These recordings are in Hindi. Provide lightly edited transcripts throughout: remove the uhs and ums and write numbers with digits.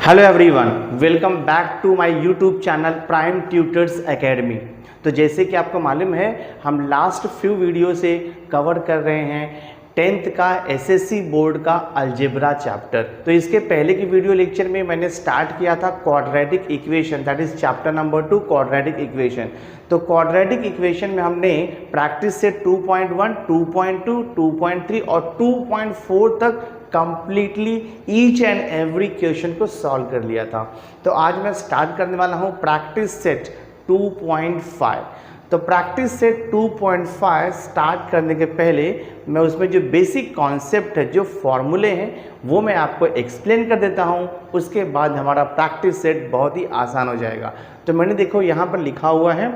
Hello everyone, welcome back to my YouTube channel prime tutors academy. तो जैसे कि आपको मालूम है, हम लास्ट फ्यू वीडियो से कवर कर रहे हैं 10th का एसएससी बोर्ड का अलजेब्रा चैप्टर। तो इसके पहले की वीडियो लेक्चर में मैंने स्टार्ट किया था quadratic equation, that is chapter number 2 quadratic equation. तो क्वाड्रेटिक इक्वेशन में हमने प्रैक्टिस से 2.1, 2.2, 2.3 और 2.4 तक completely each and every question को सॉल्व कर लिया था। तो आज मैं स्टार्ट करने वाला हूँ प्रैक्टिस सेट 2.5। तो प्रैक्टिस सेट 2.5 स्टार्ट करने के पहले मैं उसमें जो बेसिक कॉन्सेप्ट है, जो फॉर्मूले हैं, वो मैं आपको एक्सप्लेन कर देता हूँ। उसके बाद हमारा प्रैक्टिस सेट बहुत ही आसान हो जाएगा। तो मैंने देखो यहाँ पर लिखा हुआ है,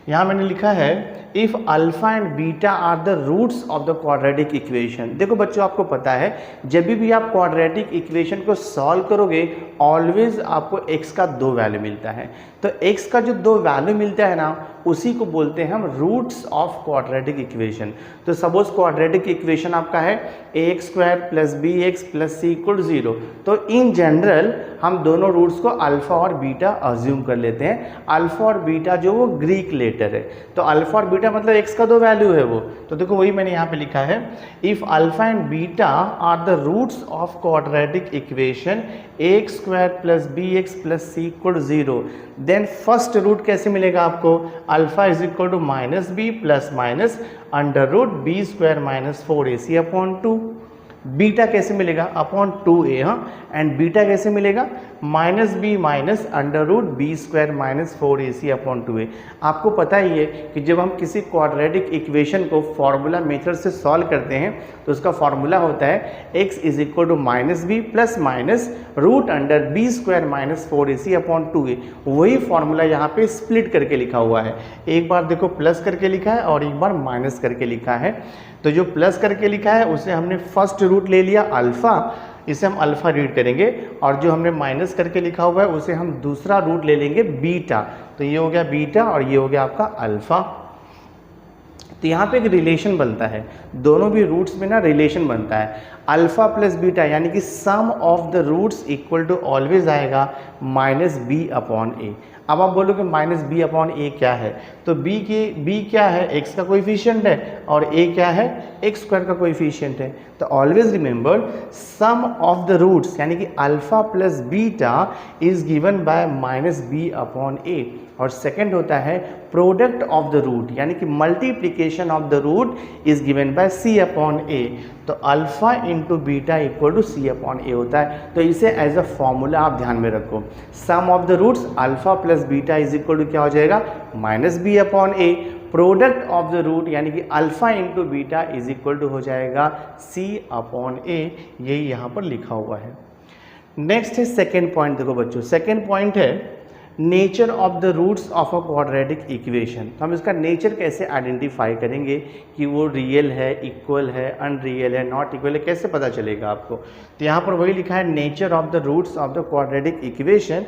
यहाँ मैंने लिखा है if alpha and beta are the roots of the quadratic equation. देखो बच्चों, आपको पता है जब भी आप क्वाड्रेटिक इक्वेशन को सॉल्व करोगे ऑलवेज आपको x का 2 वैल्यू मिलता है। तो x का जो 2 वैल्यू मिलता है ना, उसी को बोलते हैं हम रूट्स ऑफ क्वाड्रेटिक इक्वेशन। तो सपोज क्वाड्रेटिक इक्वेशन आपका है ax² + bx + c = 0। तो इन जनरल हम दोनों रूट्स को अल्फ़ा और बीटा अज्यूम कर लेते हैं। अल्फ़ा और बीटा जो वो ग्रीक लेटर है, तो अल्फ़ा और बीटा मतलब x का 2 वैल्यू है वो। तो देखो वही मैंने यहाँ पे लिखा है, if alpha and beta are the roots of quadratic equation ax² + bx + c = 0, then first root कैसे मिलेगा आपको? Alpha is equal to -b ± √b² - 4ac/2। Beta कैसे मिलेगा? Upon 2a। हाँ, एंड बीटा कैसे मिलेगा? -b √b² - 4ac/2a। आपको पता ही है कि जब हम किसी क्वाड्रेटिक इक्वेशन को फॉर्मूला मेथड से सॉल्व करते हैं तो उसका फॉर्मूला होता है x is equal to -b ± √b² - 4ac/2a। वही फॉर्मूला यहाँ पे स्प्लिट करके लिखा हुआ है। एक बार देखो प्लस करके लिखा है और एक बार माइनस करके लिखा है। तो जो प्लस करके लिखा है उसे हमने फर्स्ट रूट ले लिया अल्फ़ा, इसे हम अल्फ़ा रीड करेंगे, और जो हमने माइनस करके लिखा हुआ है उसे हम दूसरा रूट ले लेंगे बीटा। तो ये हो गया बीटा और ये हो गया आपका अल्फ़ा। तो यहाँ पे एक रिलेशन बनता है, दोनों भी रूट्स में ना रिलेशन बनता है। अल्फ़ा प्लस बीटा यानी कि sum of the roots equal to always आएगा -b/a। अब आप बोलोगे -b/a क्या है? तो b क्या है? x का कोएफिशिएंट है और a क्या है? x² का कोएफिशिएंट है। तो always remember sum of the roots यानी कि alpha plus beta is given by -b/a। और सेकंड होता है प्रोडक्ट ऑफ द रूट यानी कि multiplication of the root is given by c/a। तो alpha into beta equal to c/a होता है। तो इसे एज अ फॉर्मूला आप ध्यान में रखो। Sum of the roots alpha plus beta is equal to क्या हो जाएगा? -b/a। Product of the root यानी कि alpha into beta is equal to हो जाएगा c/a। यही यहाँ पर लिखा हुआ है। नेक्स्ट है सेकेंड पॉइंट। देखो बच्चों, सेकेंड पॉइंट है nature of the roots of a quadratic equation. तो हम इसका नेचर कैसे आइडेंटिफाई करेंगे कि वो रियल है, इक्वल है, अनरियल है, नॉट इक्वल है, कैसे पता चलेगा आपको? तो यहाँ पर वही लिखा है, nature of the roots of the quadratic equation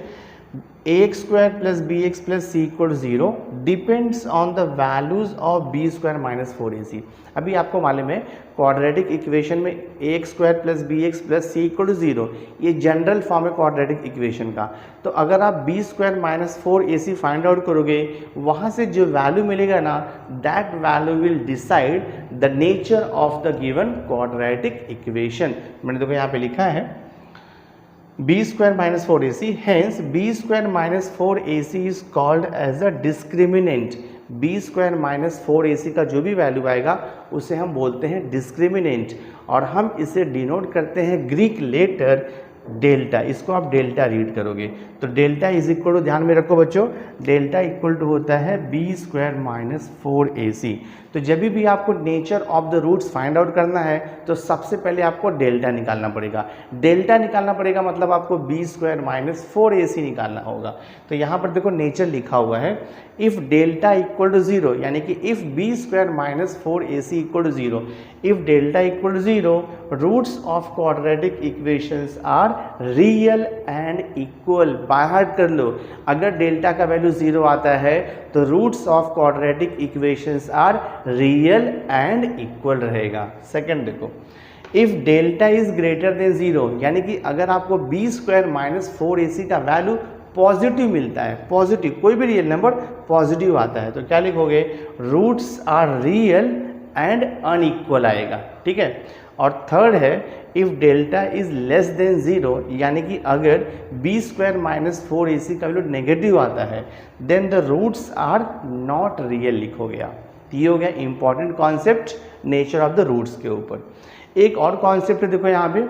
ax² + bx + c = 0 depends on the values of b² - 4ac। अभी आपको मालूम है क्वाड्रेटिक इक्वेशन में ax² + bx + c = 0, ये जनरल फॉर्म है क्वाड्रेटिक इक्वेशन का। तो अगर आप b² - 4ac फाइंड आउट करोगे, वहाँ से जो वैल्यू मिलेगा ना, that value will decide the nature of the given quadratic equation. मैंने देखो यहाँ पे लिखा है b² - 4ac, hence b² - 4ac is called as a discriminant। b² - 4ac का जो भी वैल्यू आएगा उसे हम बोलते हैं डिस्क्रिमिनेंट, और हम इसे डिनोट करते हैं ग्रीक लेटर डेल्टा। इसको आप डेल्टा रीड करोगे। तो डेल्टा इज इक्वल टू, ध्यान में रखो बच्चों, डेल्टा इक्वल टू होता है b² - 4ac। तो जब भी आपको nature of the roots find out करना है तो सबसे पहले आपको डेल्टा निकालना पड़ेगा। डेल्टा निकालना पड़ेगा मतलब आपको b² - 4ac निकालना होगा। तो यहाँ पर देखो नेचर लिखा हुआ है, इफ़ डेल्टा इक्वल टू 0 यानी कि if b² - 4ac equal to 0, if delta equal to 0, roots of quadratic equations are real and equal. By heart कर लो, अगर डेल्टा का वैल्यू 0 आता है तो roots of quadratic equations are real and equal रहेगा। सेकंड देखो, if delta is greater than 0, यानी कि अगर आपको बी स्क्वायर माइनस 4ac का वैल्यू पॉजिटिव मिलता है, पॉजिटिव कोई भी रियल नंबर पॉजिटिव आता है, तो क्या लिखोगे, roots are real and unequal आएगा, ठीक है। और थर्ड है if delta is less than 0, यानी कि अगर बी स्क्वायर माइनस 4ac का वैल्यू नेगेटिव आता है, then the roots are not real लिखोगे आप। ये हो गया important concept nature of the roots के ऊपर। एक और कॉन्सेप्ट देखो यहाँ पे,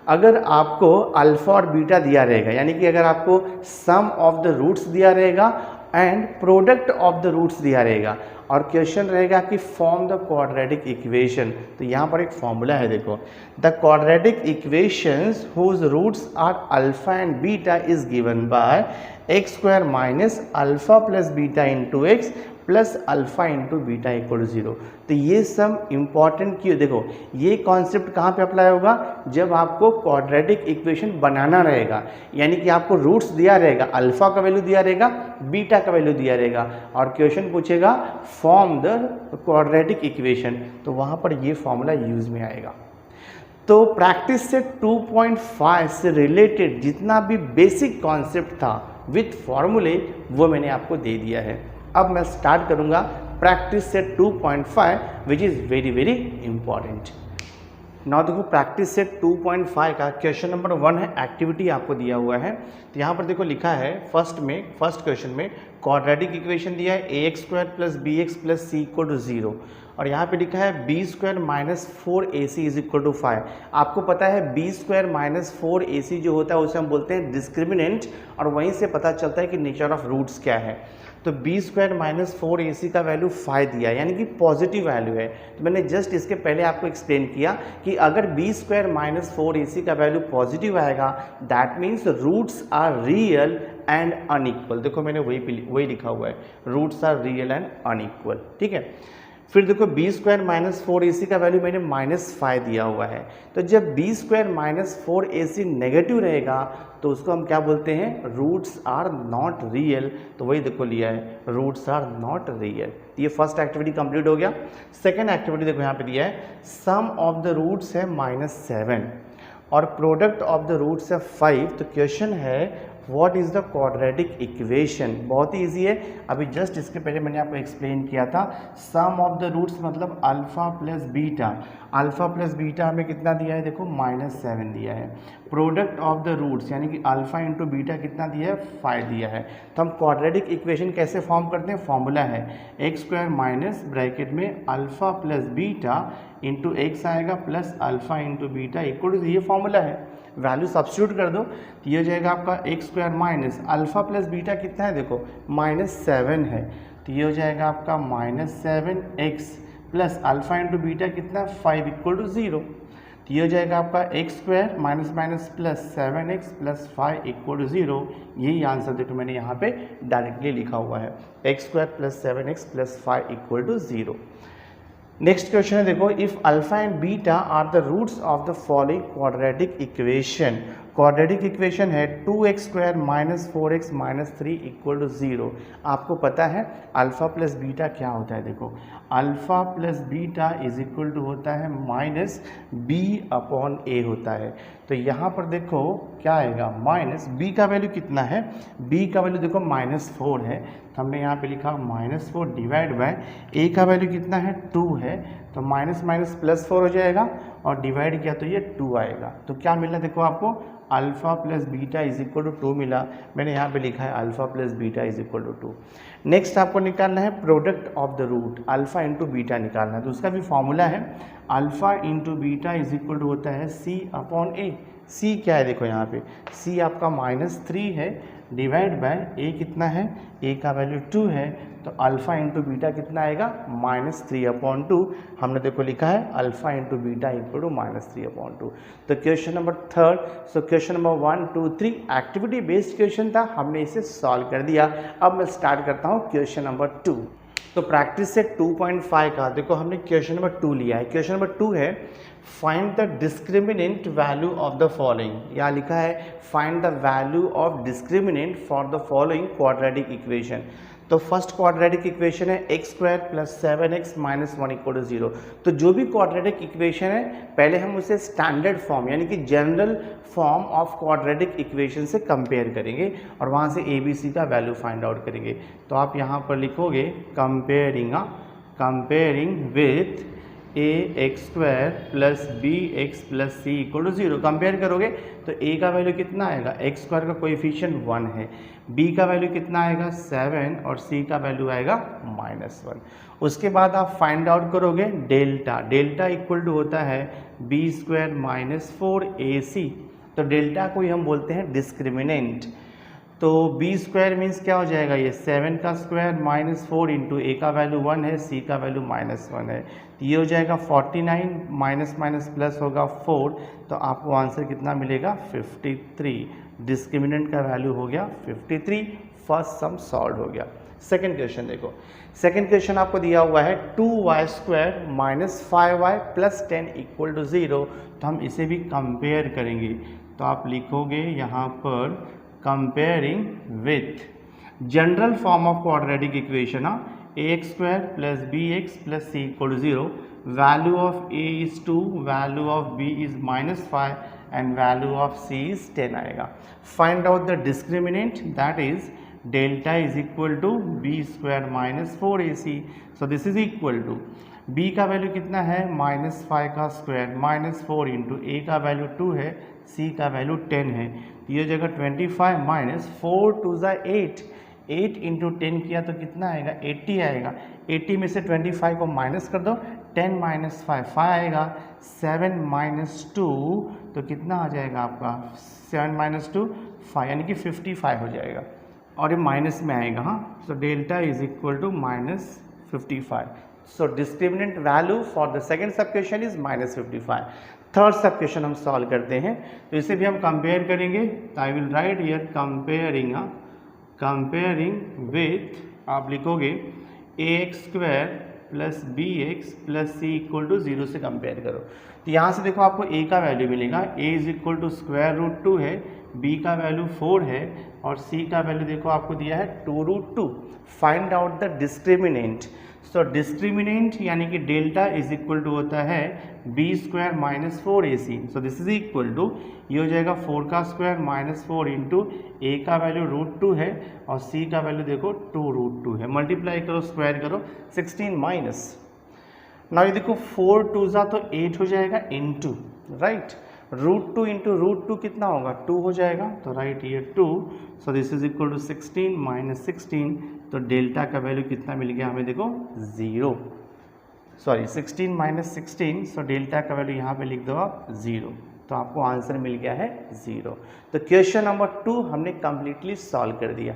अगर आपको अल्फा और बीटा दिया रहेगा, यानी कि अगर आपको सम ऑफ द रूट्स दिया रहेगा and product of the roots दिया रहेगा और क्वेश्चन रहेगा कि फॉर्म द क्वाड्रेटिक इक्वेशन, तो यहाँ पर एक फॉर्मूला है देखो, the quadratic equations whose roots are alpha and beta is given by x square minus alpha plus beta into x plus alpha into beta equal to 0। तो ये सब इंपॉर्टेंट क्यों, देखो ये कॉन्सेप्ट कहाँ पे अप्लाई होगा, जब आपको क्वाड्रेटिक इक्वेशन बनाना रहेगा, यानी कि आपको रूट्स दिया रहेगा, अल्फा का वैल्यू दिया रहेगा, बीटा का वैल्यू दिया रहेगा और क्वेश्चन पूछेगा फॉर्म द क्वाड्रेटिक इक्वेशन, तो वहाँ पर ये फॉर्मूला यूज में आएगा। तो प्रैक्टिस से 2.5 से रिलेटेड जितना भी बेसिक कॉन्सेप्ट था विथ फॉर्मूले वो मैंने आपको दे दिया है। अब मैं स्टार्ट करूंगा practice set 2.5 which is very very important. Now देखो प्रैक्टिस सेट 2.5 का क्वेश्चन नंबर 1 है, एक्टिविटी आपको दिया हुआ है। तो यहाँ पर देखो लिखा है फर्स्ट क्वेश्चन में क्वाड्रेटिक इक्वेशन दिया है ax square plus b x plus c equal to 0 और यहाँ पे लिखा है b square minus 4ac is equal to 5। आपको पता है बी स्क्वायर माइनस 4ac जो होता है उसे हम बोलते हैं डिस्क्रिमिनेंट और वहीं से पता चलता है कि नेचर ऑफ रूट्स क्या है। तो बी स्क्वायर माइनस 4ac का वैल्यू 5 दिया यानी कि पॉजिटिव वैल्यू है। तो मैंने जस्ट इसके पहले आपको एक्सप्लेन किया कि अगर बी स्क्वायर माइनस 4ac का वैल्यू पॉजिटिव आएगा that means roots are real and unequal. देखो मैंने वही लिखा हुआ है, roots are real and unequal, ठीक है। फिर देखो बी स्क्वायर माइनस 4ac का वैल्यू मैंने -5 दिया हुआ है। तो जब B square minus 4ac negative रहेगा तो उसको हम क्या बोलते हैं, रूट्स आर नॉट रियल। तो वही देखो लिया है, रूट्स आर नॉट रियल। ये फर्स्ट एक्टिविटी कंप्लीट हो गया। सेकेंड एक्टिविटी देखो यहाँ पे दिया है सम ऑफ द रूट्स है -7 और प्रोडक्ट ऑफ द रूट्स है 5। तो क्वेश्चन है what is the quadratic equation. बहुत ही ईजी है, अभी जस्ट इसके पहले मैंने आपको एक्सप्लेन किया था। सम ऑफ द रूट्स मतलब alpha plus beta, alpha plus beta हमें कितना दिया है, देखो -7 दिया है। प्रोडक्ट ऑफ द रूट्स यानी कि अल्फा इंटू बीटा कितना दिया है, 5 दिया है। तो हम क्वाड्रेटिक इक्वेशन कैसे फॉर्म करते हैं, फॉर्मूला है एक्स स्क्वायर माइनस ब्रैकेट में alpha plus beta into x आएगा plus alpha into beta equal to, ये फॉर्मूला है। वैल्यू सब्स्टिट्यूट कर दो तो ये हो जाएगा आपका x square minus alpha plus beta कितना है, देखो -7 है। तो ये हो जाएगा आपका -7x plus alpha into beta कितना है 5 इक्वल टू 0। तो ये हो जाएगा आपका x square minus minus plus 7x plus 5 equal to 0। यही आंसर देखो मैंने यहाँ पे डायरेक्टली लिखा हुआ है, x square plus 7x plus 5 equal to 0। Next question है देखो if alpha and beta are the roots of the following quadratic equation. Quadratic equation है 2x square minus 4x minus 3 equal to 0। आपको पता है अल्फा प्लस बीटा क्या होता है, देखो alpha plus beta is equal to होता है माइनस b अपॉन a होता है। तो यहाँ पर देखो क्या आएगा, माइनस b का वैल्यू कितना है, b का वैल्यू देखो -4 है। तो हमने यहाँ पे लिखा -4 डिवाइड बाय a का वैल्यू कितना है 2 है। तो माइनस माइनस प्लस 4 हो जाएगा और डिवाइड किया तो ये 2 आएगा। तो क्या मिला देखो आपको, alpha plus beta is equal to 2 मिला। मैंने यहाँ पे लिखा है alpha plus beta is equal to 2। Next आपको निकालना है product of the root, alpha into beta निकालना है। तो उसका भी फॉर्मूला है alpha into beta is equal to होता है c अपॉन a। c क्या है देखो यहाँ पे, c आपका -3 है डिवाइड बाय a कितना है, a का वैल्यू 2 है। तो अल्फा इंटू बीटा कितना आएगा, -3 अपॉन 2। हमने देखो लिखा है alpha into beta equal to -3 upon 2। तो question number third, so question number 1, 2, 3 activity based question था, हमने इसे सॉल्व कर दिया। अब मैं स्टार्ट करता हूँ क्वेश्चन नंबर 2। तो प्रैक्टिस से 2.5 का देखो हमने क्वेश्चन नंबर 2 लिया है। क्वेश्चन नंबर 2 है find the discriminant value of the following. यहाँ लिखा है find the value of discriminant for the following quadratic equation. तो फर्स्ट क्वाड्रेटिक इक्वेशन है x square plus 7x minus 1 equal to 0। तो जो भी क्वाड्रेटिक इक्वेशन है पहले हम उसे स्टैंडर्ड फॉर्म यानी कि general form of quadratic equation से कंपेयर करेंगे और वहाँ से ए बी सी का वैल्यू फाइंड आउट करेंगे। तो आप यहाँ पर लिखोगे comparing with a x square plus b x plus c equal to 0। Compare करोगे तो ए का वैल्यू कितना आएगा, एक्स स्क्वायर का कोएफिशिएंट 1 है, बी का वैल्यू कितना आएगा 7 और सी का वैल्यू आएगा -1। उसके बाद आप फाइंड आउट करोगे डेल्टा इक्वल टू होता है बी स्क्वायर माइनस 4ac। तो डेल्टा को ही हम बोलते हैं डिस्क्रिमिनेंट। तो बी स्क्वायर मीन्स क्या हो जाएगा, ये 7 का स्क्वायर माइनस 4 इंटू ए का वैल्यू 1 है, सी का वैल्यू -1 है, तो ये हो जाएगा 49 माइनस माइनस प्लस होगा 4, तो आपको आंसर कितना मिलेगा 53। डिस्क्रिमिनेंट का वैल्यू हो गया 53। फर्स्ट सम सॉल्व हो गया। सेकेंड क्वेश्चन देखो, सेकेंड क्वेश्चन आपको दिया हुआ है 2y square minus 5y plus 10 equal to 0। तो हम इसे भी कंपेयर करेंगे। तो आप लिखोगे यहाँ पर comparing with general form of quadratic equation ax square plus b x plus c equal to 0, value of a is 2, value of b is -5 and value of c is 10 आएगा। Find out the discriminant that is delta is equal to B square minus 4ac। So this is equal to b का वैल्यू कितना है -5 का स्क्वायर -4 इंटू ए का वैल्यू 2 है, c का वैल्यू 10 है, ये जगह 25 माइनस 4 2 8, 8 इंटू 10 किया तो कितना आएगा 80 आएगा। 80 में से 25 को माइनस कर दो, 10 माइनस 5 आएगा, 7 माइनस 2 तो कितना आ जाएगा आपका 7 माइनस 2 5 यानी कि 55 हो जाएगा और ये माइनस में आएगा। हाँ, so delta is equal to -55। So discriminant value for the second sub question is -55। Third sub question हम सॉल्व करते हैं, तो इसे भी हम कंपेयर करेंगे। तो I will write here comparing with, आप लिखोगे ax square plus b x plus c equal to 0 से कंपेयर करो। तो यहाँ से देखो आपको a का वैल्यू मिलेगा, a is equal to square root 2 है, b का वैल्यू 4 है और c का वैल्यू देखो आपको दिया है 2 root 2। Find out the discriminant. So discriminant यानी कि डेल्टा इज इक्वल टू होता है b square minus 4ac। So this is equal to, ये हो जाएगा 4 का स्क्वायर माइनस 4 इंटू ए का वैल्यू रूट 2 है और सी का वैल्यू देखो 2 रूट 2 है। मल्टीप्लाई करो, स्क्वायर करो, 16 माइनस, ना ये देखो 4 2 तो 8 हो जाएगा into, right, root 2 into root 2 कितना होगा 2 हो जाएगा, तो राइट ये 2। So this is equal to 16 minus 16, तो डेल्टा का वैल्यू कितना मिल गया हमें देखो 0, सॉरी 16 माइनस 16, सो डेल्टा का वैल्यू यहाँ पे लिख दो आप 0, तो आपको आंसर मिल गया है 0। तो क्वेश्चन नंबर 2 हमने कंप्लीटली सॉल्व कर दिया।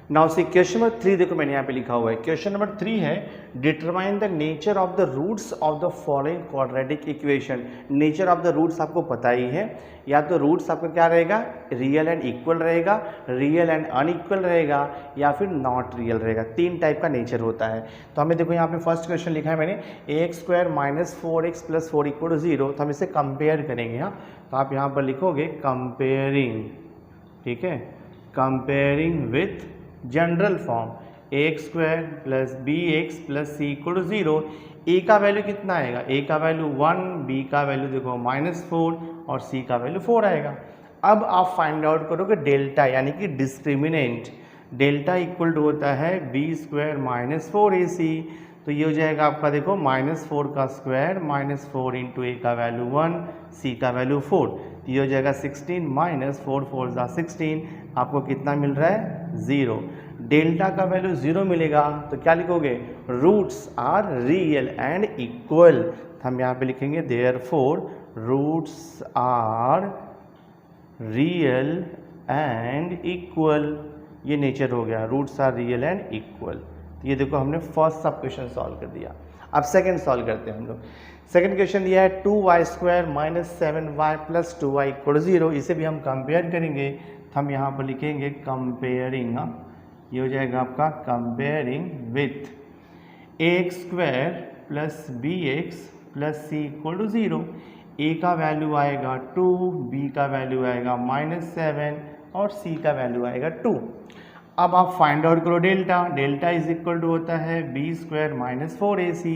नाउ सी क्वेश्चन नंबर 3 देखो मैंने यहाँ पे लिखा हुआ है। क्वेश्चन नंबर 3 है determine the nature of the roots of the following quadratic equation. Nature of the roots आपको पता ही है, या तो रूट्स आपका क्या रहेगा, रियल एंड इक्वल रहेगा, रियल एंड अनइक्वल रहेगा, या फिर नॉट रियल रहेगा। 3 टाइप का नेचर होता है। तो हमें देखो यहाँ पे फर्स्ट क्वेश्चन लिखा है मैंने ax square minus 4x plus 4 equal to 0। तो हम इसे कंपेयर करेंगे। हाँ, तो आप यहाँ पर लिखोगे कंपेयरिंग, ठीक है, comparing with general form ax square plus b x plus c equal to 0। A का वैल्यू कितना आएगा, ए का वैल्यू 1, बी का वैल्यू देखो -4 और सी का वैल्यू 4 आएगा। अब आप फाइंड आउट करोगे डेल्टा यानी कि डिस्क्रिमिनेंट। डेल्टा इक्वल टू होता है बी स्क्वायर माइनस 4ac। तो ये हो जाएगा आपका देखो -4 का स्क्वायर -4 इंटू ए का वैल्यू 1, सी का वैल्यू 4, तो ये हो जाएगा 16 माइनस 4 4 16। आपको कितना मिल रहा है 0। डेल्टा का वैल्यू 0 मिलेगा तो क्या लिखोगे, roots are real and equal. हम यहाँ पे लिखेंगे therefore roots are real and equal. ये नेचर हो गया, roots are real and equal. तो ये देखो हमने फर्स्ट सब क्वेश्चन सॉल्व कर दिया। अब सेकंड सॉल्व करते हैं हम लोग। सेकंड क्वेश्चन दिया है 2y square minus 7y plus 2y equal 0। इसे भी हम कंपेयर करेंगे। तो हम यहाँ पर लिखेंगे कंपेयरिंग, ये हो जाएगा आपका comparing with ax square plus b x plus c equal to 0। A का वैल्यू आएगा 2, बी का वैल्यू आएगा -7 और सी का वैल्यू आएगा 2। अब आप फाइंड आउट करो delta, delta is equal to होता है बी स्क्वायर माइनस 4ac,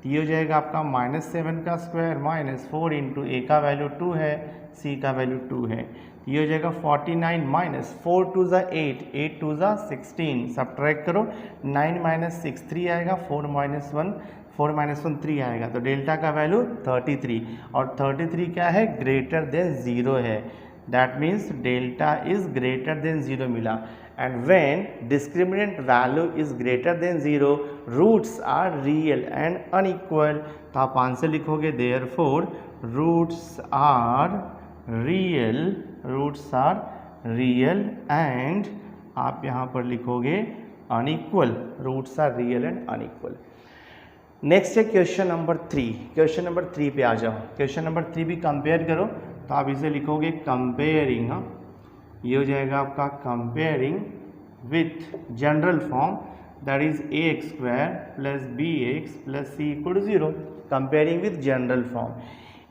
तो ये हो जाएगा आपका -7 का स्क्वायर माइनस 4 इंटू ए का वैल्यू 2 है, सी का वैल्यू 2 है, तो ये हो जाएगा 49 माइनस 4 2 ज़ा 8, 8 2 ज़ा 16, सब्ट्रैक्ट करो 9 माइनस 6 3 आएगा, 4 माइनस 1 3 आएगा, तो डेल्टा का वैल्यू 33, और 33 क्या है, ग्रेटर देन 0 है, that means delta is greater than 0 मिला। And when discriminant value is greater than 0 roots are real and unequal, तो आप आंसर लिखोगे therefore roots are real and आप यहाँ पर लिखोगे unequal, roots are real and unequal. Next है क्वेश्चन नंबर 3, क्वेश्चन नंबर 3 पे आ जाओ। क्वेश्चन नंबर 3 भी कंपेयर करो, तो आप इसे लिखोगे कंपेयरिंग, ये हो जाएगा आपका comparing with general form that is ax square plus bx plus c equal to 0, comparing with general form.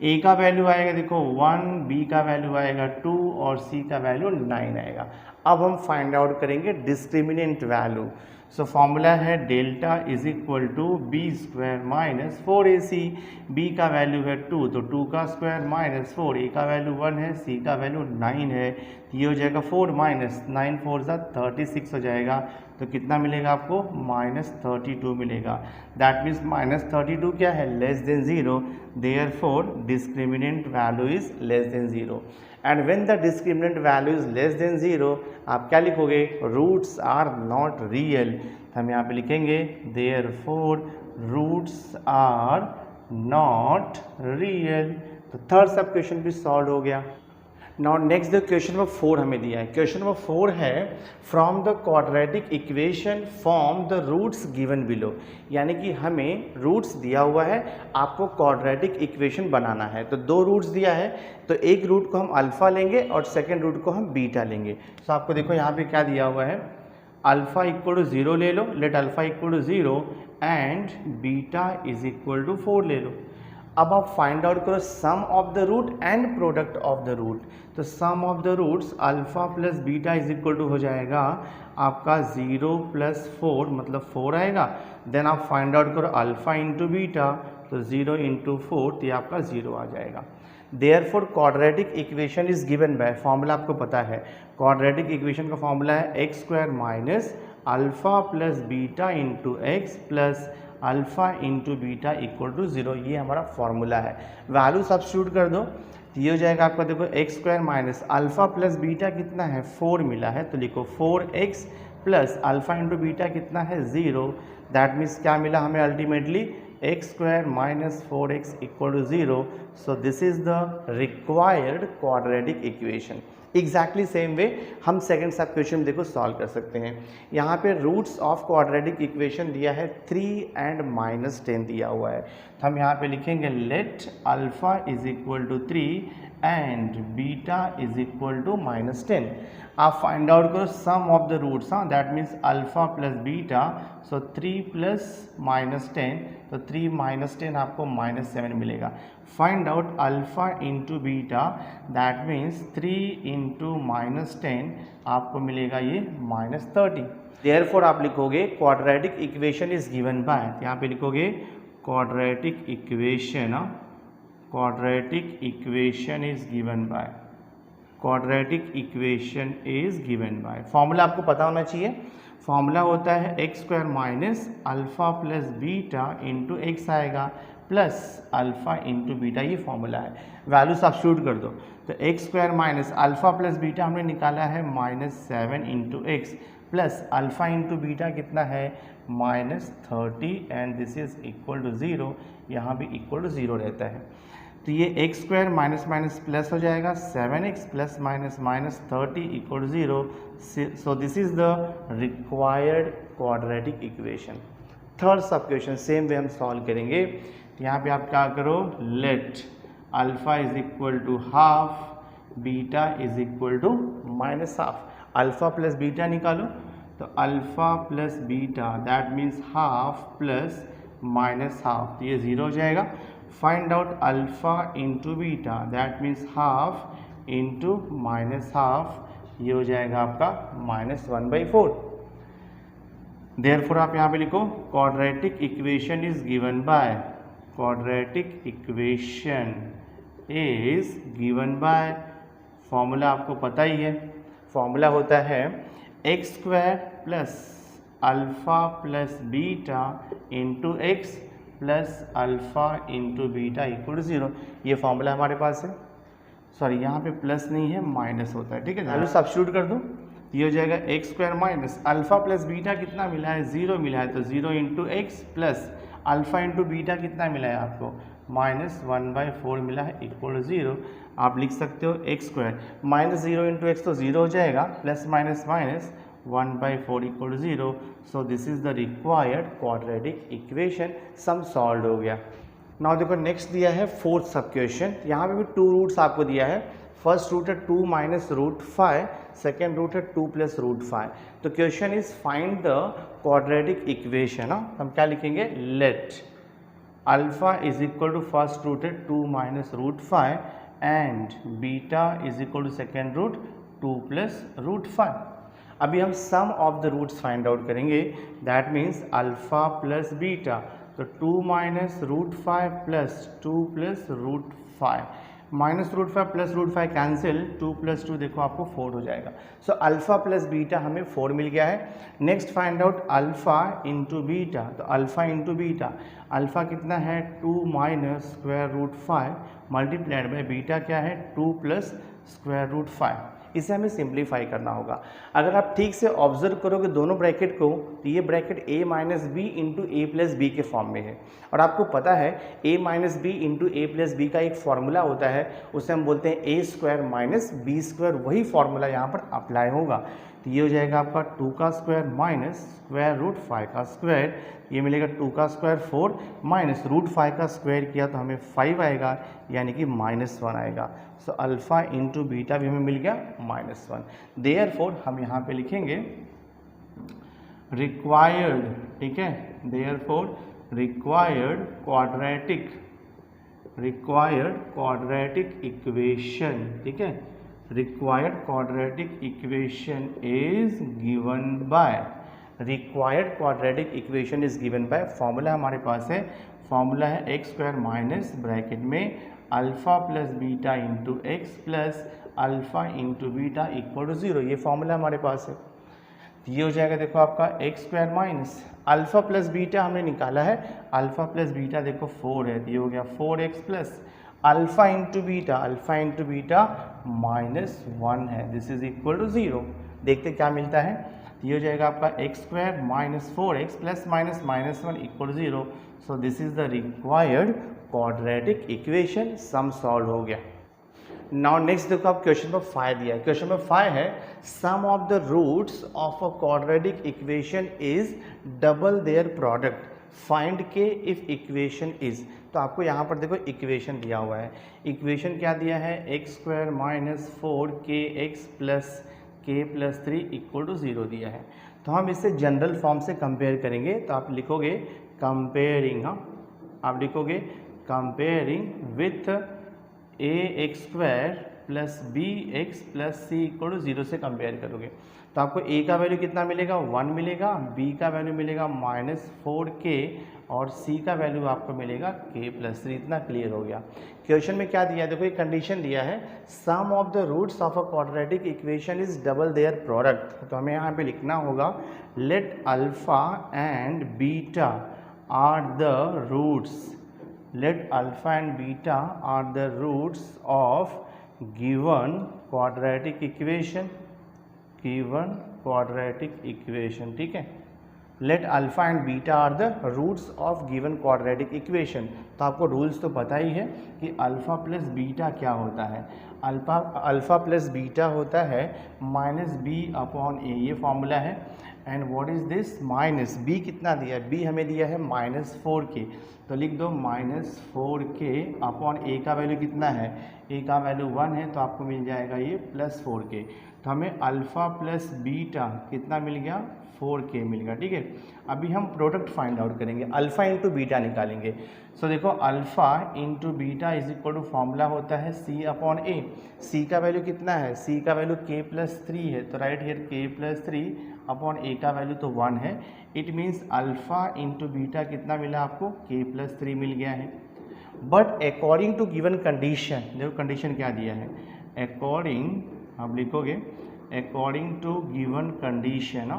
a का वैल्यू आएगा देखो 1, b का वैल्यू आएगा 2 और c का वैल्यू 9 आएगा। अब हम फाइंड आउट करेंगे डिस्क्रिमिनेंट वैल्यू। सो फॉर्मूला है delta is equal to B square minus 4ac, b का वैल्यू है 2, तो 2 का स्क्वायर माइनस 4, a का वैल्यू 1 है, c का वैल्यू 9 है, तो ये हो जाएगा 4 माइनस 9 4 ज़ा 36 हो जाएगा, तो कितना मिलेगा आपको, -32 मिलेगा। दैट मीन्स -32 क्या है, less than 0, therefore discriminant value is less than 0। And when the discriminant value is less than 0 आप क्या लिखोगे, रूट्स आर नॉट रियल, हम यहाँ पे लिखेंगे therefore roots are not real. तो थर्ड सब क्वेश्चन भी सॉल्व हो गया। Now next the question number 4 हमें दिया है। क्वेश्चन नंबर 4 है from the quadratic equation form the roots given below, यानी कि हमें रूट्स दिया हुआ है, आपको क्वाड्रेटिक इक्वेशन बनाना है। तो 2 रूट्स दिया है, तो एक रूट को हम अल्फ़ा लेंगे और सेकेंड रूट को हम बीटा लेंगे। तो आपको देखो यहाँ पे क्या दिया हुआ है, अल्फ़ा इक्वल टू 0 ले लो, let alpha equal to 0 and beta is equal to 4 ले लो। अब आप फाइंड आउट करो sum of the root and product of the root. तो sum of the roots alpha plus beta is equal to हो जाएगा आपका 0 प्लस 4 मतलब 4 आएगा। देन आप फाइंड आउट करो अल्फ़ा इंटू बीटा, तो 0 इंटू 4 तो ये आपका 0 आ जाएगा। Therefore quadratic equation is given by, formula आपको पता है, क्वाड्रेटिक इक्वेशन का फॉर्मूला है x square minus alpha plus beta into x plus alpha into beta equal to 0, ये हमारा फॉर्मूला है। वैल्यू सब्स्टिट्यूट कर दो, तो ये हो जाएगा आपका देखो x square minus alpha plus beta कितना है 4 मिला है, तो लिखो 4x plus alpha into beta कितना है 0, दैट मीन्स क्या मिला हमें ultimately x square minus 4x equal to 0। So this is the required quadratic equation. Exactly same way हम सेकंड सब क्वेश्चन देखो सॉल्व कर सकते हैं। यहाँ पे रूट्स ऑफ क्वाड्रेटिक इक्वेशन दिया है 3 एंड -10 दिया हुआ है, तो हम यहाँ पे लिखेंगे let alpha is equal to 3 and beta is equal to -10। आप फाइंड आउट करो सम ऑफ द रूट्स, हाँ, that means alpha plus beta, so 3 plus -10, तो 3 -10 आपको -7 मिलेगा। Find out alpha into beta, that means 3 into -10 आपको मिलेगा ये -30। देयरफॉर आप लिखोगे quadratic equation is given by, यहाँ पे लिखोगे quadratic equation, quadratic equation is given by, quadratic equation is given by. Formula आपको पता होना चाहिए, फॉर्मूला होता है x square minus alpha plus beta into x आएगा प्लस अल्फ़ा इंटू बीटा, ये फॉर्मूला है। वैल्यू सब्स्टिट्यूट कर दो, तो x square minus alpha plus beta हमने निकाला है -7 into x plus alpha into beta कितना है -30 and this is equal to 0, यहाँ भी इक्वल टू 0 रहता है। तो ये x square minus minus plus हो जाएगा 7x plus minus -30 equal to 0। So this is the required quadratic equation. Third sub question same way हम सॉल्व करेंगे। यहाँ पे आप क्या करो, let alpha is equal to half, beta is equal to -half. Alpha plus beta निकालो, तो alpha plus beta that means half plus -half, तो ये 0 हो जाएगा। Find out alpha into beta, that means half into -half, ये हो जाएगा आपका -1/4। देयरफॉर आप यहाँ पे लिखो quadratic equation is given by, quadratic equation is given by, formula आपको पता ही है, फॉर्मूला होता है x square plus alpha plus beta into x plus alpha into beta equal to 0। ये फॉर्मूला हमारे पास है, सॉरी यहाँ पे प्लस नहीं है माइनस होता है, ठीक है। वैल्यू सब्स्टिट्यूट कर दो, ये हो जाएगा x square minus alpha plus beta कितना मिला है 0 मिला है, तो 0 into x plus alpha into beta कितना मिला है आपको -1/4 मिला है इक्वल टू 0। आप लिख सकते हो x square minus 0 into x तो 0 हो जाएगा, plus minus minus 1/4 equal to 0। So this is the required quadratic equation, sum solve हो गया। नाउ देखो नेक्स्ट दिया है फोर्थ सब क्वेश्चन, यहाँ पे भी 2 रूट्स आपको दिया है। फर्स्ट रूट है 2 माइनस रूट 5, सेकेंड रूट है 2 प्लस रूट 5। तो question is find the quadratic equation. हम क्या लिखेंगे, let alpha is equal to first root है 2 minus root 5 and beta is equal to second root 2 plus root 5। अभी हम sum of the roots find out करेंगे, that means alpha plus beta, तो 2 minus root 5 plus 2 plus root 5, minus root 5 plus root 5 cancel, 2 plus 2 देखो आपको 4 हो जाएगा। सो अल्फ़ा प्लस बीटा हमें 4 मिल गया है। Next find out alpha into beta, तो अल्फ़ा इंटू बीटा, अल्फ़ा कितना है 2 minus square root 5 multiplied by beta क्या है 2 प्लस स्क्वायर रूट 5। इसे हमें सिंप्लीफाई करना होगा। अगर आप ठीक से ऑब्जर्व करोगे दोनों ब्रैकेट को, तो ये bracket a minus B into A plus B के फॉर्म में है, और आपको पता है a minus B into A plus B का एक फॉर्मूला होता है, उसे हम बोलते हैं a square minus B square. वही फॉर्मूला यहाँ पर अप्लाई होगा। तो ये हो जाएगा आपका 2 का स्क्वायर माइनस स्क्वायर रूट 5 का स्क्वायर, ये मिलेगा 2 का स्क्वायर 4 माइनस रूट 5 का स्क्वायर किया तो हमें 5 आएगा, यानी कि -1 आएगा। सो अल्फ़ा इंटू बीटा भी हमें मिल गया -1। देयरफॉर हम यहाँ पे लिखेंगे रिक्वायर्ड, ठीक है, देयरफॉर रिक्वायर्ड क्वाड्रेटिक इक्वेशन, ठीक है, required quadratic equation is given by, required quadratic equation is given by, formula हमारे पास है, फॉर्मूला है एक्स स्क्वायर माइनस ब्रैकेट में alpha plus beta into x plus alpha into beta equal to 0। ये फॉर्मूला हमारे पास है। ये हो जाएगा देखो आपका x square minus alpha plus beta हमने निकाला है, अल्फ़ा प्लस बीटा देखो 4 है, ये हो गया 4x plus alpha into beta, alpha into beta -1 है, दिस इज इक्वल टू 0। देखते क्या मिलता है, ये हो जाएगा आपका x square minus 4x plus minus -1 equal to 0। So this is the required quadratic equation, sum solve हो गया। नाउ नेक्स्ट देखो आप क्वेश्चन नंबर 5 दिया है। क्वेश्चन नंबर 5 है sum of the roots of a quadratic equation is double their product, find k if equation is. तो आपको यहाँ पर देखो इक्वेशन दिया हुआ है, इक्वेशन क्या दिया है x square minus 4kx plus k plus 3 equal to 0 दिया है। तो हम इसे जनरल फॉर्म से कंपेयर करेंगे, तो आप लिखोगे कंपेयरिंग, आप लिखोगे comparing with ax square plus bx plus c equal to 0 से कंपेयर करोगे, तो आपको a का वैल्यू कितना मिलेगा 1 मिलेगा, b का वैल्यू मिलेगा -4k और c का वैल्यू आपको मिलेगा k प्लस 3। इतना क्लियर हो गया। क्वेश्चन में क्या दिया है देखो, एक कंडीशन दिया है sum of the roots of a quadratic equation is double their product. तो हमें यहाँ पे लिखना होगा let alpha and beta are the roots, let alpha and beta are the roots of given quadratic equation, given quadratic equation, ठीक है। let alpha and beta are the roots of given quadratic equation। तो आपको रूल्स तो पता ही है कि अल्फ़ा प्लस बीटा क्या होता है, अल्फ़ा प्लस बीटा होता है -b/a, ये फॉर्मूला है। And what is this, minus b कितना दिया है, b हमें दिया है -4k, तो लिख दो -4k अपॉन a का वैल्यू कितना है, a का वैल्यू 1 है, तो आपको मिल जाएगा ये +4k। तो हमें अल्फ़ा प्लस बीटा कितना मिल गया, 4k मिल गया। ठीक है, अभी हम प्रोडक्ट फाइंड आउट करेंगे, अल्फ़ा इंटू बीटा निकालेंगे। सो देखो alpha into beta is equal to formula होता है c अपॉन ए। c का वैल्यू कितना है, c का वैल्यू k प्लस 3 है, तो right here k plus 3 upon a का वैल्यू तो 1 है। It means alpha into beta कितना मिला आपको, k प्लस 3 मिल गया है। But according to given condition, देखो कंडीशन क्या दिया है, अकॉर्डिंग आप लिखोगे according to given condition,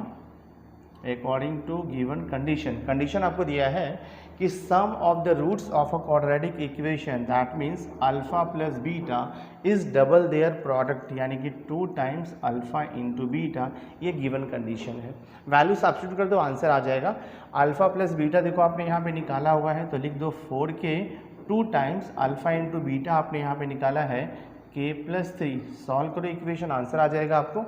according to given condition, condition आपको दिया है कि sum of the roots of a quadratic equation that means alpha plus beta is double their product, यानी कि 2 टाइम्स अल्फा इंटू बीटा, ये गिवन कंडीशन है। वैल्यू सब्स्टिट्यूट कर दो, आंसर आ जाएगा। अल्फा प्लस बीटा देखो आपने यहाँ पे निकाला हुआ है, तो लिख दो 4k, 2 times alpha into beta आपने यहाँ पे निकाला है k प्लस 3, सॉल्व करो इक्वेशन, आंसर आ जाएगा आपको।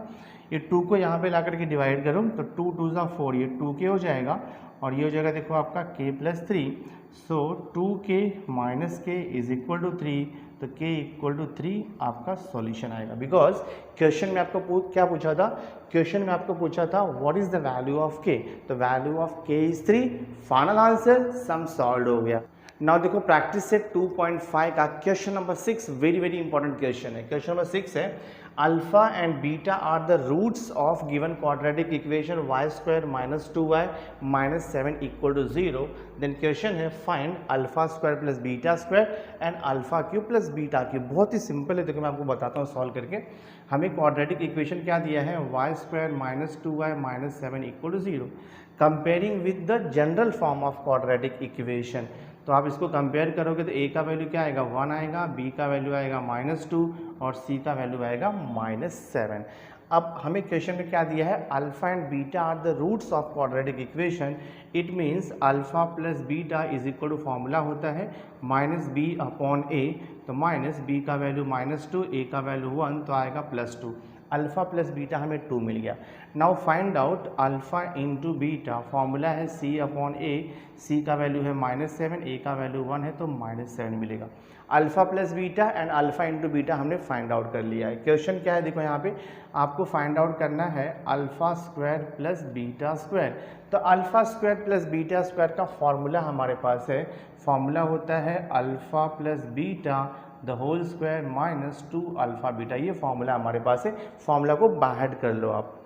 ये 2 को यहाँ पे ला करके डिवाइड करो तो 2 2 ज़ा 4, ये 2k हो जाएगा और ये हो जाएगा देखो आपका k plus 3। So 2k minus k is equal to 3, तो k इक्वल टू 3 आपका सॉल्यूशन आएगा। बिकॉज क्वेश्चन में आपको क्या पूछा था, क्वेश्चन में आपको पूछा था what is the value of k, तो value of k is 3, final answer sum solve हो गया। नाउ देखो प्रैक्टिस सेट 2.5 का question number 6 very very important question है। क्वेश्चन नंबर 6 है alpha and beta are the roots of given quadratic equation y square minus 2y minus 7 equal to 0। Then question है find alpha square plus beta square and alpha cube plus beta cube. बहुत ही सिंपल है, देखो मैं आपको बताता हूँ सॉल्व करके। हमें क्वाड्रेटिक इक्वेशन क्या दिया है, y square minus 2y minus 7 equal to 0, comparing with the general form of quadratic equation. तो आप इसको कंपेयर करोगे तो a का वैल्यू क्या आएगा, 1 आएगा, b का वैल्यू आएगा -2 और c का वैल्यू आएगा -7। अब हमें क्वेश्चन में क्या दिया है, alpha and beta are the roots of quadratic equation. It means alpha plus beta is equal to formula होता है -b अपॉन a, तो -b का वैल्यू -2, a का वैल्यू 1, तो आएगा +2। अल्फा प्लस बीटा हमें 2 मिल गया। Now find out alpha into beta, formula है c अपॉन a, c का वैल्यू है -7, a का वैल्यू 1 है, तो -7 मिलेगा। Alpha plus beta and alpha into beta हमने फाइंड आउट कर लिया है। क्वेश्चन क्या है, देखो यहाँ पे आपको फाइंड आउट करना है alpha square plus beta square. तो alpha square plus beta square का फॉर्मूला हमारे पास है, फॉर्मूला होता है alpha plus beta the whole square -2 alpha beta, ये फॉर्मूला हमारे पास है। फॉर्मूला को बाहर कर लो आप,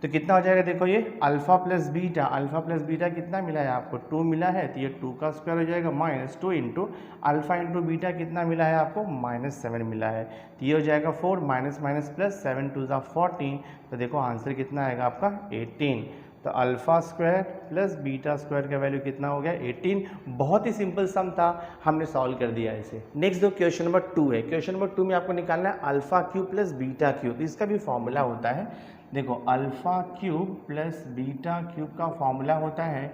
तो कितना हो जाएगा, देखो ये अल्फा प्लस बीटा कितना मिला है आपको, 2 मिला है, तो ये 2 का स्क्वायर हो जाएगा -2 इंटू अल्फा इंटू बीटा कितना मिला है आपको, -7 मिला है, तो ये हो जाएगा 4 माइनस प्लस 7 2 ज़ा 14, तो देखो आंसर कितना आएगा आपका 18। तो alpha square plus beta square का वैल्यू कितना हो गया 18। बहुत ही सिंपल सम था, हमने सॉल्व कर दिया इसे। नेक्स्ट जो क्वेश्चन नंबर 2 है, क्वेश्चन नंबर 2 में आपको निकालना है alpha cube plus beta cube. इसका भी फॉर्मूला होता है, देखो alpha cube plus beta cube का फॉर्मूला होता है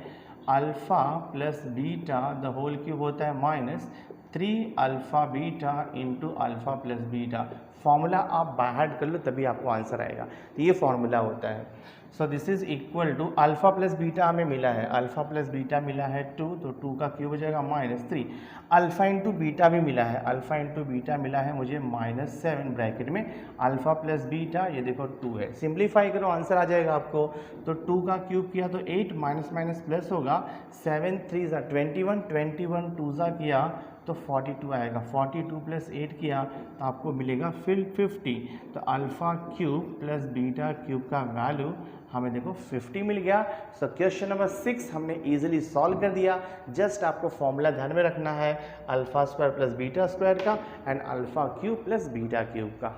alpha plus beta the whole cube होता है -3 alpha beta into alpha plus beta. Formula आप बाहर कर लो तभी आपको आंसर आएगा, तो ये फॉर्मूला होता है। So this is equal to alpha plus beta हमें मिला है, अल्फा प्लस बीटा मिला है 2, तो 2 का क्यूब हो जाएगा -3। अल्फा इंटू बीटा भी मिला है, अल्फा इंटू बीटा मिला है मुझे -7 ब्रैकेट में, अल्फा प्लस बीटा ये देखो 2 है। सिंप्लीफाई करो आंसर आ जाएगा आपको, तो 2 का क्यूब किया तो 8 माइनस प्लस होगा 7 3 ज़ा 21 2 ज़ा किया तो 42 आएगा, 42 प्लस 8 किया तो आपको मिलेगा फिर 50। तो alpha cube plus beta cube का वैल्यू हमें देखो 50 मिल गया। सो क्वेश्चन नंबर 6 हमने इजीली सॉल्व कर दिया। जस्ट आपको फॉर्मूला ध्यान में रखना है alpha square plus beta square का and alpha cube plus beta cube का।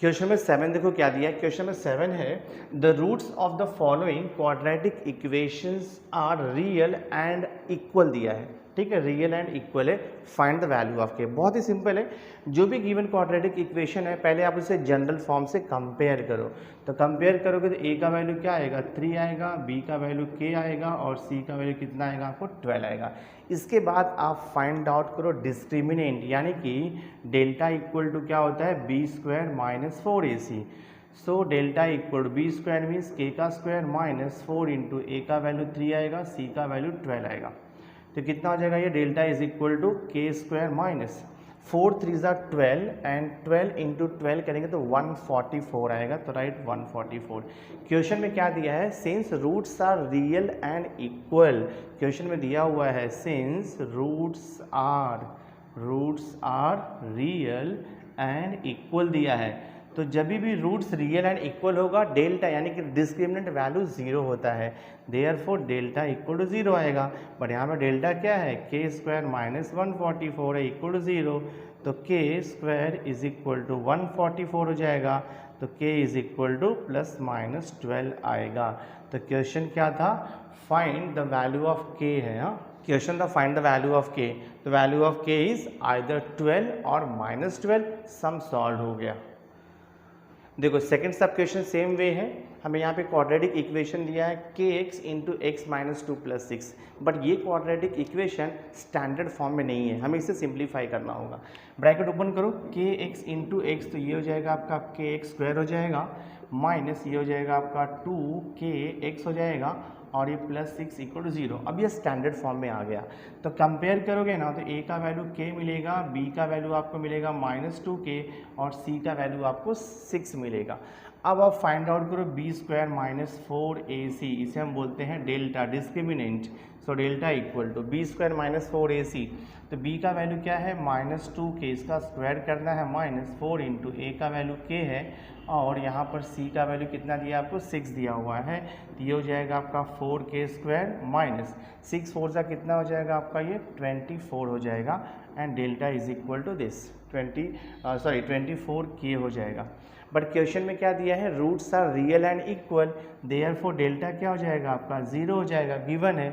क्वेश्चन नंबर 7 देखो क्या दिया है, क्वेश्चन नंबर 7 है the roots of the following quadratic equations are real and equal दिया है, ठीक है, रियल एंड इक्वल है, find the value of k. बहुत ही सिंपल है, जो भी गिवन क्वाड्रेटिक इक्वेशन है पहले आप उसे जनरल फॉर्म से कंपेयर करो। तो कंपेयर करोगे तो a का वैल्यू क्या आएगा 3 आएगा, b का वैल्यू k आएगा और c का वैल्यू कितना आएगा आपको 12 आएगा। इसके बाद आप फाइंड आउट करो डिस्क्रिमिनेंट, यानी कि डेल्टा इक्वल टू क्या होता है b square minus 4ac। So delta equal to B square means k का स्क्वायर -4 इंटू a का वैल्यू 3 आएगा, c का वैल्यू 12 आएगा। तो कितना हो जाएगा ये delta is equal to k square minus 4 3 12 and 12 into 12 करेंगे तो 144 आएगा, तो राइट 144। क्वेश्चन में क्या दिया है, since roots are real and equal, question में दिया हुआ है since roots are real and equal दिया है, तो जब भी रूट्स रियल एंड इक्वल होगा डेल्टा यानी कि डिस्क्रिमिनेंट वैल्यू 0 होता है, देयरफॉर डेल्टा इक्वल टू 0 आएगा। बट यहाँ पर डेल्टा क्या है, के स्क्वायर माइनस 144 है इक्वल टू 0, तो के स्क्वायर इज इक्वल टू 144 हो जाएगा, तो के is equal two plus minus 12 आएगा। तो क्वेश्चन क्या था, फाइंड द वैल्यू ऑफ के है। हाँ, क्वेश्चन था फाइंड द वैल्यू ऑफ के, तो वैल्यू ऑफ के इज आइदर 12 और माइनस 12, सम सॉल्व हो गया। देखो सेकंड सब क्वेश्चन सेम वे है, हमें यहाँ पे क्वाड्रेटिक इक्वेशन दिया है के x into x minus 2 plus 6, but ये क्वाड्रेटिक इक्वेशन स्टैंडर्ड फॉर्म में नहीं है, हमें इसे सिंप्लीफाई करना होगा। ब्रैकेट ओपन करो, के एक्स इंटू एक्स, तो ये हो जाएगा आपका के एक्स स्क्वायर हो जाएगा, माइनस ये हो जाएगा आपका 2 के एक्स हो जाएगा, और ये प्लस 6 इक्वल टू 0। अब ये स्टैंडर्ड फॉर्म में आ गया, तो कंपेयर करोगे ना, तो ए का वैल्यू के मिलेगा, बी का वैल्यू आपको मिलेगा माइनस 2k, और सी का वैल्यू आपको 6 मिलेगा। अब आप फाइंड आउट करो बी स्क्वायर माइनस 4ac, इसे हम बोलते हैं delta discriminant, so delta equal to B square minus 4ac, तो b का वैल्यू क्या है माइनस 2k, इसका स्क्वायर करना है माइनस 4 इंटू ए का वैल्यू k है, और यहाँ पर c का वैल्यू कितना दिया आपको 6 दिया हुआ है, तो ये हो जाएगा आपका 4k स्क्वायर माइनस 6 4 का कितना हो जाएगा आपका ये 24 हो जाएगा, and delta is equal to this 24k हो जाएगा। बट क्वेश्चन में क्या दिया है, roots are real and equal, therefore delta क्या हो जाएगा आपका 0 हो जाएगा, गिवन है,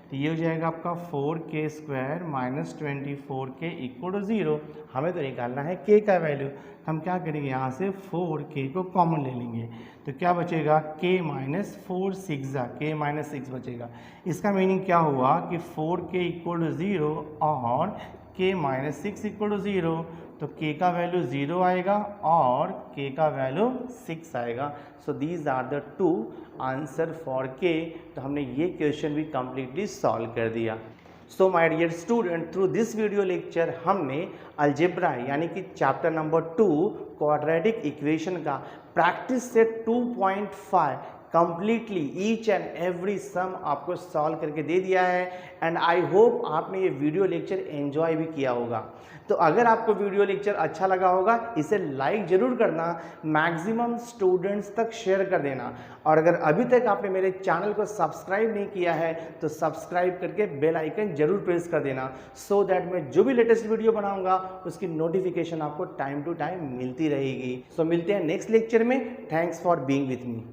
तो ये हो जाएगा आपका 4k square minus 24k equal to 0। हमें तो निकालना है k का वैल्यू, हम क्या करेंगे यहाँ से 4k को कॉमन ले लेंगे, तो क्या बचेगा k माइनस 4 6 k माइनस 6 बचेगा। इसका मीनिंग क्या हुआ कि 4k इक्वल टू 0 और k माइनस 6 इक्वल टू 0, तो k का वैल्यू 0 आएगा और k का वैल्यू 6 आएगा। So these are the two answer for k। तो हमने ये क्वेश्चन भी कंप्लीटली सॉल्व कर दिया। So my dear student, through this video lecture हमने अलजेब्रा यानी कि चैप्टर नंबर 2 क्वाड्रेटिक इक्वेशन का practice set 2.5 completely each and every sum आपको सॉल्व करके दे दिया है, एंड आई होप आपने ये वीडियो लेक्चर एंजॉय भी किया होगा। तो अगर आपको वीडियो लेक्चर अच्छा लगा होगा, इसे लाइक ज़रूर करना, मैक्सिमम स्टूडेंट्स तक शेयर कर देना, और अगर अभी तक आपने मेरे चैनल को सब्सक्राइब नहीं किया है तो सब्सक्राइब करके बेल आइकन जरूर प्रेस कर देना, सो दैट मैं जो भी लेटेस्ट वीडियो बनाऊंगा उसकी नोटिफिकेशन आपको टाइम टू टाइम मिलती रहेगी। सो मिलते हैं नेक्स्ट लेक्चर में। Thanks for being with me.